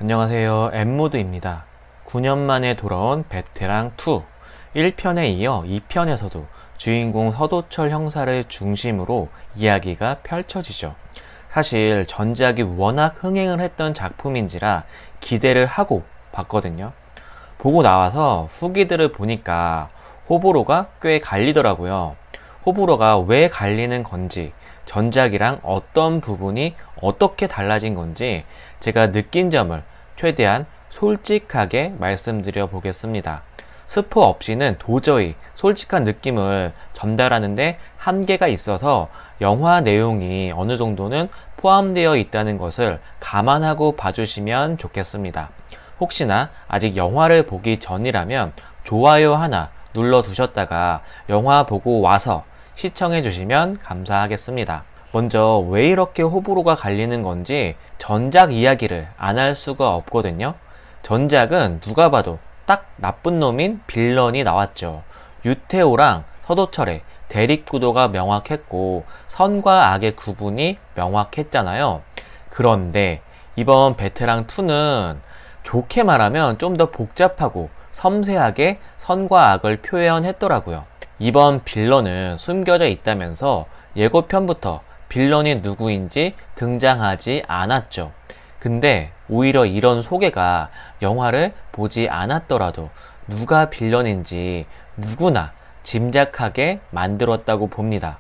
안녕하세요. 엠모드입니다. 9년 만에 돌아온 베테랑 2 1편에 이어 2편에서도 주인공 서도철 형사를 중심으로 이야기가 펼쳐지죠. 사실 전작이 워낙 흥행을 했던 작품인지라 기대를 하고 봤거든요. 보고 나와서 후기들을 보니까 호불호가 꽤 갈리더라고요. 호불호가 왜 갈리는 건지, 전작이랑 어떤 부분이 어떻게 달라진 건지 제가 느낀 점을 최대한 솔직하게 말씀드려 보겠습니다. 스포 없이는 도저히 솔직한 느낌을 전달하는데 한계가 있어서 영화 내용이 어느 정도는 포함되어 있다는 것을 감안하고 봐주시면 좋겠습니다. 혹시나 아직 영화를 보기 전이라면 좋아요 하나 눌러두셨다가 영화 보고 와서 시청해 주시면 감사하겠습니다. 먼저 왜 이렇게 호불호가 갈리는 건지 전작 이야기를 안 할 수가 없거든요. 전작은 누가 봐도 딱 나쁜 놈인 빌런이 나왔죠. 유태오랑 서도철의 대립구도가 명확했고 선과 악의 구분이 명확했잖아요. 그런데 이번 베테랑2는 좋게 말하면 좀 더 복잡하고 섬세하게 선과 악을 표현했더라고요. 이번 빌런은 숨겨져 있다면서 예고편부터 빌런이 누구인지 등장하지 않았죠. 근데 오히려 이런 소개가 영화를 보지 않았더라도 누가 빌런인지 누구나 짐작하게 만들었다고 봅니다.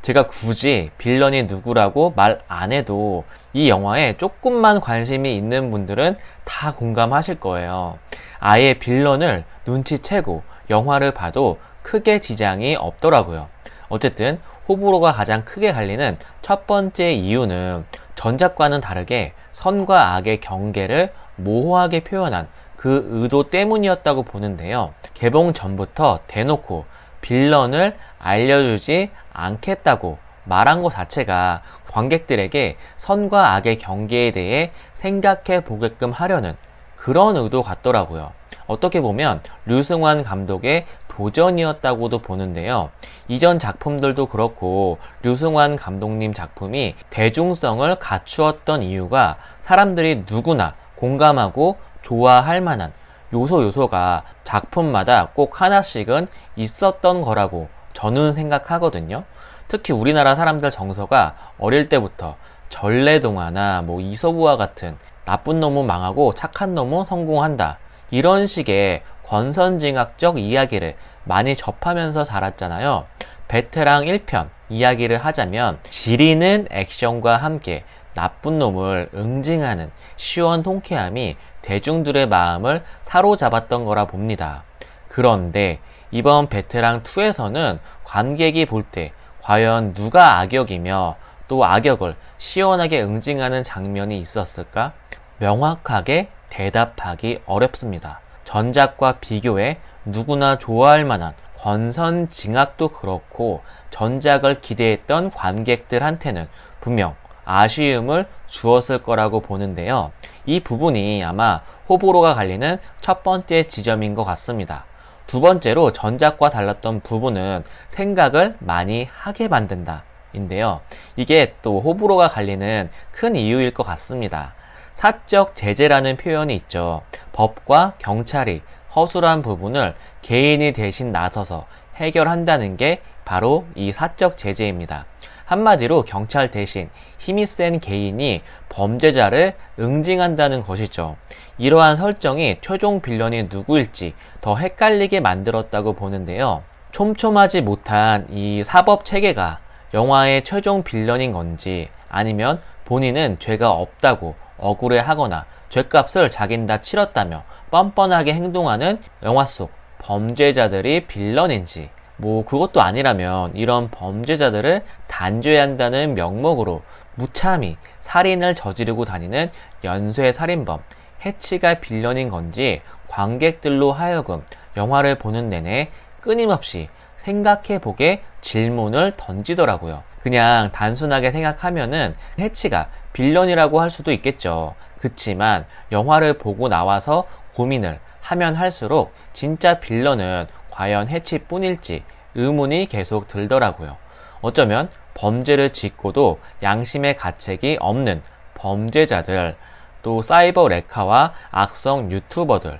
제가 굳이 빌런이 누구라고 말 안 해도 이 영화에 조금만 관심이 있는 분들은 다 공감하실 거예요. 아예 빌런을 눈치채고 영화를 봐도 크게 지장이 없더라고요. 어쨌든 호불호가 가장 크게 갈리는 첫 번째 이유는 전작과는 다르게 선과 악의 경계를 모호하게 표현한 그 의도 때문이었다고 보는데요. 개봉 전부터 대놓고 빌런을 알려주지 않겠다고 말한 것 자체가 관객들에게 선과 악의 경계에 대해 생각해 보게끔 하려는 그런 의도 같더라고요. 어떻게 보면 류승환 감독의 도전이었다고도 보는데요. 이전 작품들도 그렇고 류승환 감독님 작품이 대중성을 갖추었던 이유가 사람들이 누구나 공감하고 좋아할 만한 요소가 작품마다 꼭 하나씩은 있었던 거라고 저는 생각하거든요. 특히 우리나라 사람들 정서가 어릴 때부터 전래동화나 이서부와 같은 나쁜 놈은 망하고 착한 놈은 성공한다, 이런 식의 권선징악적 이야기를 많이 접하면서 자랐잖아요. 베테랑 1편 이야기를 하자면 지리는 액션과 함께 나쁜 놈을 응징하는 시원통쾌함이 대중들의 마음을 사로잡았던 거라 봅니다. 그런데 이번 베테랑 2에서는 관객이 볼 때 과연 누가 악역이며 또 악역을 시원하게 응징하는 장면이 있었을까? 명확하게 대답하기 어렵습니다. 전작과 비교해 누구나 좋아할 만한 권선징악도 그렇고 전작을 기대했던 관객들한테는 분명 아쉬움을 주었을 거라고 보는데요. 이 부분이 아마 호불호가 갈리는 첫 번째 지점인 것 같습니다. 두 번째로 전작과 달랐던 부분은 생각을 많이 하게 만든다 인데요. 이게 또 호불호가 갈리는 큰 이유일 것 같습니다. 사적 제재라는 표현이 있죠. 법과 경찰이 허술한 부분을 개인이 대신 나서서 해결한다는 게 바로 이 사적 제재입니다. 한마디로 경찰 대신 힘이 센 개인이 범죄자를 응징한다는 것이죠. 이러한 설정이 최종 빌런이 누구일지 더 헷갈리게 만들었다고 보는데요. 촘촘하지 못한 이 사법 체계가 영화의 최종 빌런인 건지, 아니면 본인은 죄가 없다고 억울해하거나 죄값을 자긴 다 치렀다며 뻔뻔하게 행동하는 영화 속 범죄자들이 빌런인지, 그것도 아니라면 이런 범죄자들을 단죄한다는 명목으로 무참히 살인을 저지르고 다니는 연쇄살인범 해치가 빌런인 건지 관객들로 하여금 영화를 보는 내내 끊임없이 생각해보게 질문을 던지더라고요. 그냥 단순하게 생각하면은 해치가 빌런이라고 할 수도 있겠죠. 그치만 영화를 보고 나와서 고민을 하면 할수록 진짜 빌런은 과연 해치뿐일지 의문이 계속 들더라고요. 어쩌면 범죄를 짓고도 양심의 가책이 없는 범죄자들, 또 사이버 레카와 악성 유튜버들,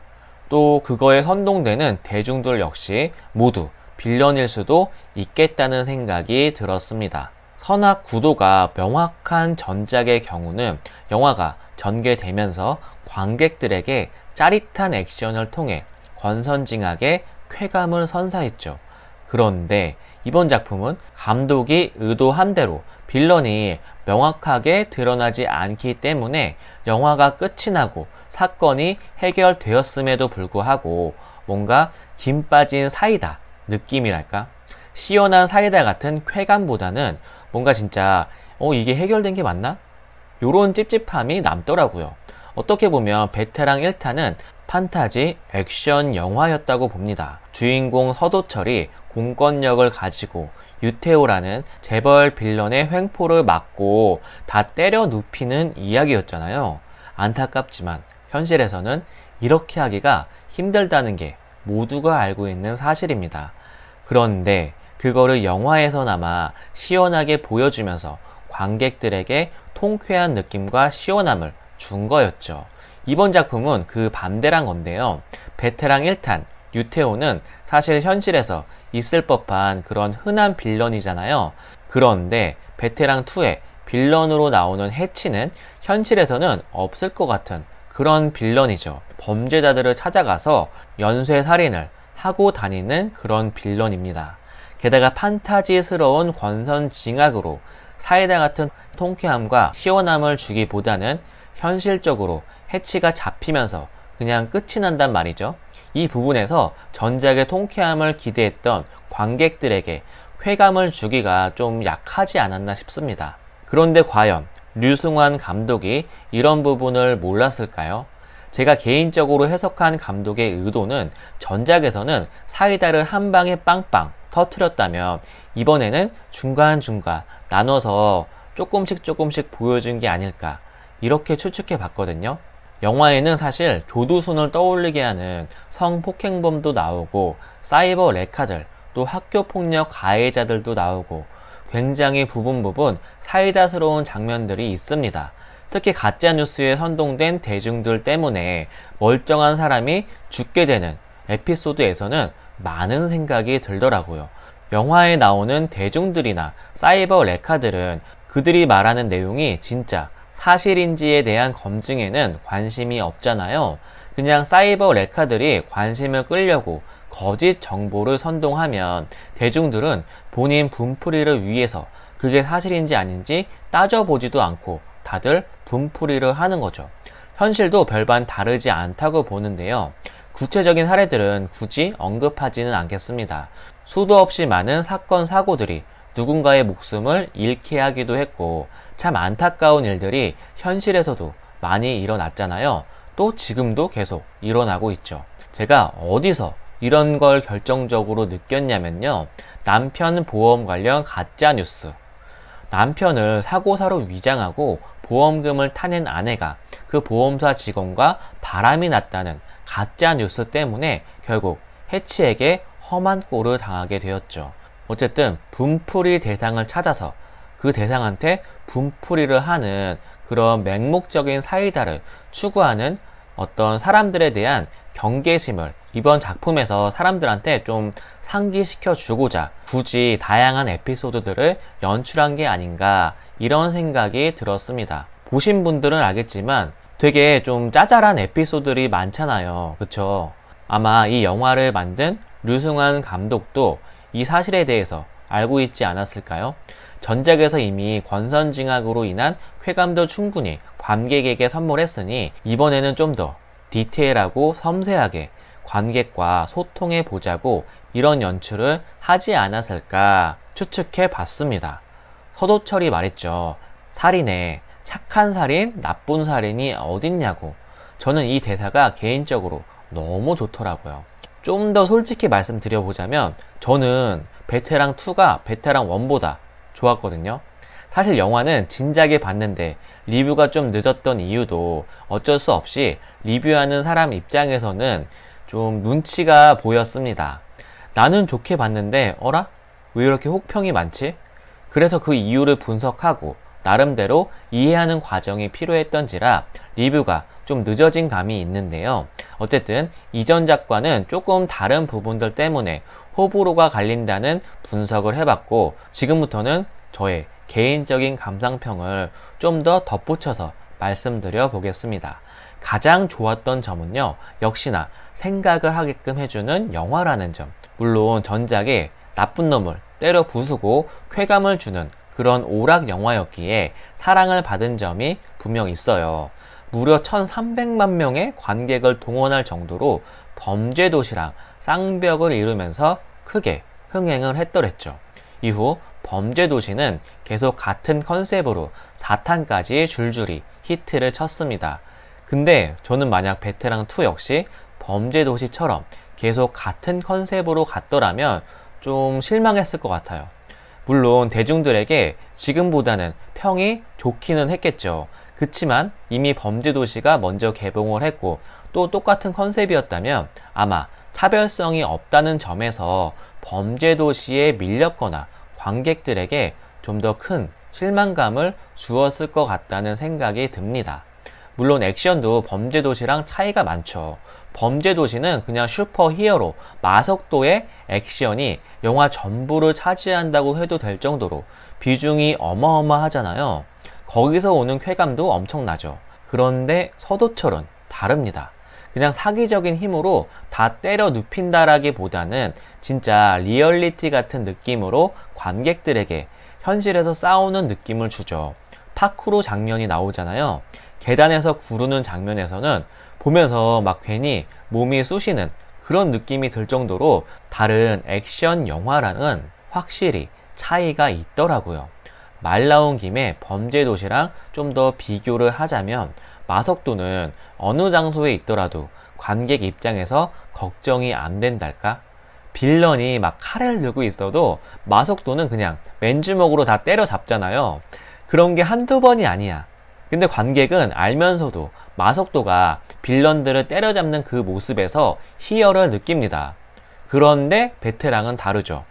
또 그거에 선동되는 대중들 역시 모두 빌런일 수도 있겠다는 생각이 들었습니다. 선악 구도가 명확한 전작의 경우는 영화가 전개되면서 관객들에게 짜릿한 액션을 통해 권선징악의 쾌감을 선사했죠. 그런데 이번 작품은 감독이 의도한 대로 빌런이 명확하게 드러나지 않기 때문에 영화가 끝이 나고 사건이 해결되었음에도 불구하고 뭔가 김 빠진 사이다 느낌이랄까? 시원한 사이다 같은 쾌감보다는 뭔가 진짜 이게 해결된 게 맞나? 요런 찝찝함이 남더라고요. 어떻게 보면 베테랑 1탄은 판타지 액션 영화였다고 봅니다. 주인공 서도철이 공권력을 가지고 유태오라는 재벌 빌런의 횡포를 막고 다 때려 눕히는 이야기였잖아요. 안타깝지만 현실에서는 이렇게 하기가 힘들다는 게 모두가 알고 있는 사실입니다. 그런데 그거를 영화에서나마 시원하게 보여주면서 관객들에게 통쾌한 느낌과 시원함을 준 거였죠. 이번 작품은 그 반대란 건데요. 베테랑 1탄 유태오는 사실 현실에서 있을 법한 그런 흔한 빌런이잖아요. 그런데 베테랑 2의 빌런으로 나오는 해치는 현실에서는 없을 것 같은 그런 빌런이죠. 범죄자들을 찾아가서 연쇄살인을 하고 다니는 그런 빌런입니다. 게다가 판타지스러운 권선징악으로 사이다 같은 통쾌함과 시원함을 주기보다는 현실적으로 해치가 잡히면서 그냥 끝이 난단 말이죠. 이 부분에서 전작의 통쾌함을 기대했던 관객들에게 쾌감을 주기가 좀 약하지 않았나 싶습니다. 그런데 과연 류승환 감독이 이런 부분을 몰랐을까요? 제가 개인적으로 해석한 감독의 의도는 전작에서는 사이다를 한 방에 빵빵 터트렸다면 이번에는 중간중간 나눠서 조금씩 보여준 게 아닐까 이렇게 추측해 봤거든요. 영화에는 사실 교두순을 떠올리게 하는 성폭행범도 나오고 사이버 레카들 또 학교폭력 가해자들도 나오고 굉장히 부분 사이다스러운 장면들이 있습니다. 특히 가짜뉴스에 선동된 대중들 때문에 멀쩡한 사람이 죽게 되는 에피소드에서는 많은 생각이 들더라고요. 영화에 나오는 대중들이나 사이버 레카들은 그들이 말하는 내용이 진짜 사실인지에 대한 검증에는 관심이 없잖아요. 그냥 사이버 레카들이 관심을 끌려고 거짓 정보를 선동하면 대중들은 본인 분풀이를 위해서 그게 사실인지 아닌지 따져보지도 않고 다들 분풀이를 하는 거죠. 현실도 별반 다르지 않다고 보는데요. 구체적인 사례들은 굳이 언급하지는 않겠습니다. 수도 없이 많은 사건, 사고들이 누군가의 목숨을 잃게 하기도 했고 참 안타까운 일들이 현실에서도 많이 일어났잖아요. 또 지금도 계속 일어나고 있죠. 제가 어디서 이런 걸 결정적으로 느꼈냐면요. 남편 보험 관련 가짜뉴스. 남편을 사고사로 위장하고 보험금을 타낸 아내가 그 보험사 직원과 바람이 났다는 가짜뉴스 때문에 결국 해치에게 험한 꼴을 당하게 되었죠. 어쨌든 분풀이 대상을 찾아서 그 대상한테 분풀이를 하는 그런 맹목적인 사이다를 추구하는 어떤 사람들에 대한 경계심을 이번 작품에서 사람들한테 좀 상기시켜 주고자 굳이 다양한 에피소드들을 연출한 게 아닌가 이런 생각이 들었습니다. 보신 분들은 알겠지만 되게 좀 짜잘한 에피소드들이 많잖아요. 그쵸? 아마 이 영화를 만든 류승환 감독도 이 사실에 대해서 알고 있지 않았을까요? 전작에서 이미 권선징악으로 인한 쾌감도 충분히 관객에게 선물했으니 이번에는 좀 더 디테일하고 섬세하게 관객과 소통해 보자고 이런 연출을 하지 않았을까 추측해 봤습니다. 서도철이 말했죠. 살인에 착한 살인, 나쁜 살인이 어딨냐고. 저는 이 대사가 개인적으로 너무 좋더라고요. 좀 더 솔직히 말씀드려보자면 저는 베테랑 2가 베테랑 1보다 좋았거든요. 사실 영화는 진작에 봤는데 리뷰가 좀 늦었던 이유도 어쩔 수 없이 리뷰하는 사람 입장에서는 좀 눈치가 보였습니다. 나는 좋게 봤는데 어라? 왜 이렇게 혹평이 많지? 그래서 그 이유를 분석하고 나름대로 이해하는 과정이 필요했던지라 리뷰가 좀 늦어진 감이 있는데요. 어쨌든 이전 작과는 조금 다른 부분들 때문에 호불호가 갈린다는 분석을 해봤고, 지금부터는 저의 개인적인 감상평을 좀 더 덧붙여서 말씀드려 보겠습니다. 가장 좋았던 점은요, 역시나 생각을 하게끔 해주는 영화라는 점. 물론 전작에 나쁜 놈을 때려 부수고 쾌감을 주는 그런 오락 영화였기에 사랑을 받은 점이 분명 있어요. 무려 1300만 명의 관객을 동원할 정도로 범죄도시랑 쌍벽을 이루면서 크게 흥행을 했더랬죠. 이후 범죄도시는 계속 같은 컨셉으로 4탄까지 줄줄이 히트를 쳤습니다. 근데 저는 만약 베테랑2 역시 범죄도시처럼 계속 같은 컨셉으로 갔더라면 좀 실망했을 것 같아요. 물론 대중들에게 지금보다는 평이 좋기는 했겠죠. 그치만 이미 범죄도시가 먼저 개봉을 했고 또 똑같은 컨셉이었다면 아마 차별성이 없다는 점에서 범죄도시에 밀렸거나 관객들에게 좀 더 큰 실망감을 주었을 것 같다는 생각이 듭니다. 물론 액션도 범죄도시랑 차이가 많죠. 범죄도시는 그냥 슈퍼 히어로, 마석도의 액션이 영화 전부를 차지한다고 해도 될 정도로 비중이 어마어마하잖아요. 거기서 오는 쾌감도 엄청나죠. 그런데 서도철은 다릅니다. 그냥 사기적인 힘으로 다 때려 눕힌다라기보다는 진짜 리얼리티 같은 느낌으로 관객들에게 현실에서 싸우는 느낌을 주죠. 파쿠르 장면이 나오잖아요. 계단에서 구르는 장면에서는 보면서 막 괜히 몸이 쑤시는 그런 느낌이 들 정도로 다른 액션 영화랑은 확실히 차이가 있더라고요. 말 나온 김에 범죄도시랑 좀 더 비교를 하자면 마석도는 어느 장소에 있더라도 관객 입장에서 걱정이 안 된달까? 빌런이 막 칼을 들고 있어도 마석도는 그냥 맨주먹으로 다 때려잡잖아요. 그런 게 한두 번이 아니야. 근데 관객은 알면서도 마석도가 빌런들을 때려잡는 그 모습에서 희열을 느낍니다. 그런데 베테랑은 다르죠.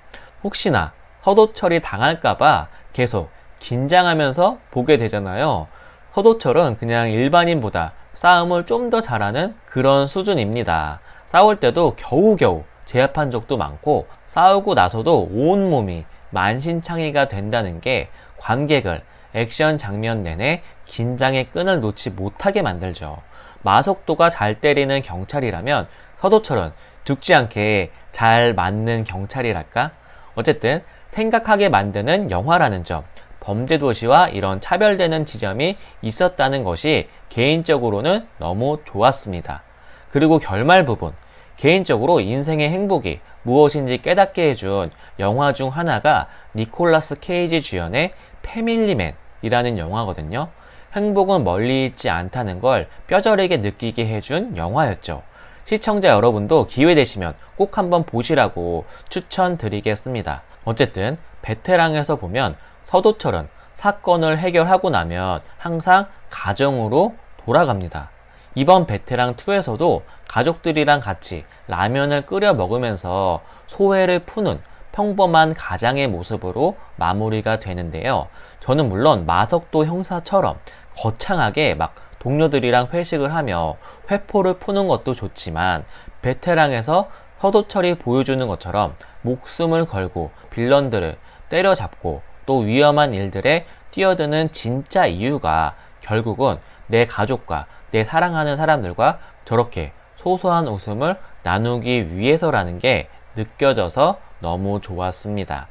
혹시나 서도철이 당할까봐 계속 긴장하면서 보게 되잖아요. 서도철은 그냥 일반인보다 싸움을 좀 더 잘하는 그런 수준입니다. 싸울 때도 겨우겨우 제압한 적도 많고 싸우고 나서도 온몸이 만신창이가 된다는 게 관객을 액션 장면 내내 긴장의 끈을 놓지 못하게 만들죠. 마석도가 잘 때리는 경찰이라면 서도철은 죽지 않게 잘 맞는 경찰이랄까? 어쨌든 생각하게 만드는 영화라는 점, 범죄도시와 이런 차별되는 지점이 있었다는 것이 개인적으로는 너무 좋았습니다. 그리고 결말 부분, 개인적으로 인생의 행복이 무엇인지 깨닫게 해준 영화 중 하나가 니콜라스 케이지 주연의 패밀리맨이라는 영화거든요. 행복은 멀리 있지 않다는 걸 뼈저리게 느끼게 해준 영화였죠. 시청자 여러분도 기회 되시면 꼭 한번 보시라고 추천드리겠습니다. 어쨌든 베테랑에서 보면 서도철은 사건을 해결하고 나면 항상 가정으로 돌아갑니다. 이번 베테랑2에서도 가족들이랑 같이 라면을 끓여 먹으면서 소회를 푸는 평범한 가장의 모습으로 마무리가 되는데요. 저는 물론 마석도 형사처럼 거창하게 막 동료들이랑 회식을 하며 회포를 푸는 것도 좋지만 베테랑에서 서도철이 보여주는 것처럼 목숨을 걸고 빌런들을 때려잡고 또 위험한 일들에 뛰어드는 진짜 이유가 결국은 내 가족과 내 사랑하는 사람들과 저렇게 소소한 웃음을 나누기 위해서라는 게 느껴져서 너무 좋았습니다.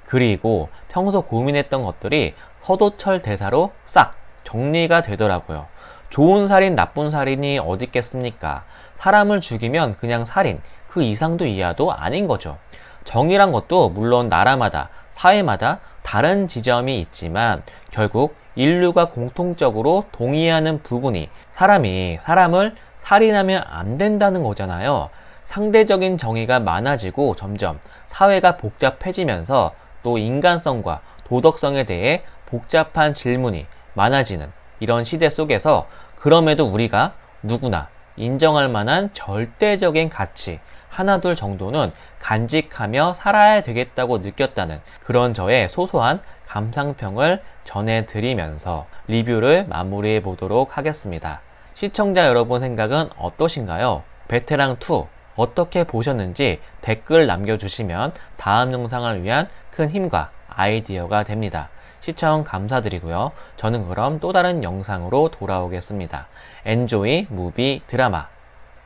그리고 평소 고민했던 것들이 서도철 대사로 싹 정리가 되더라고요. 좋은 살인, 나쁜 살인이 어디 있겠습니까? 사람을 죽이면 그냥 살인, 그 이상도 이하도 아닌 거죠. 정의란 것도 물론 나라마다, 사회마다 다른 지점이 있지만 결국 인류가 공통적으로 동의하는 부분이 사람이 사람을 살인하면 안 된다는 거잖아요. 상대적인 정의가 많아지고 점점 사회가 복잡해지면서 또 인간성과 도덕성에 대해 복잡한 질문이 많아지는 이런 시대 속에서 그럼에도 우리가 누구나 인정할 만한 절대적인 가치 하나둘 정도는 간직하며 살아야 되겠다고 느꼈다는 그런 저의 소소한 감상평을 전해드리면서 리뷰를 마무리해 보도록 하겠습니다. 시청자 여러분 생각은 어떠신가요? 베테랑2 어떻게 보셨는지 댓글 남겨주시면 다음 영상을 위한 큰 힘과 아이디어가 됩니다. 시청 감사드리고요. 저는 그럼 또 다른 영상으로 돌아오겠습니다. 엔조이 무비 드라마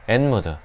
엔무드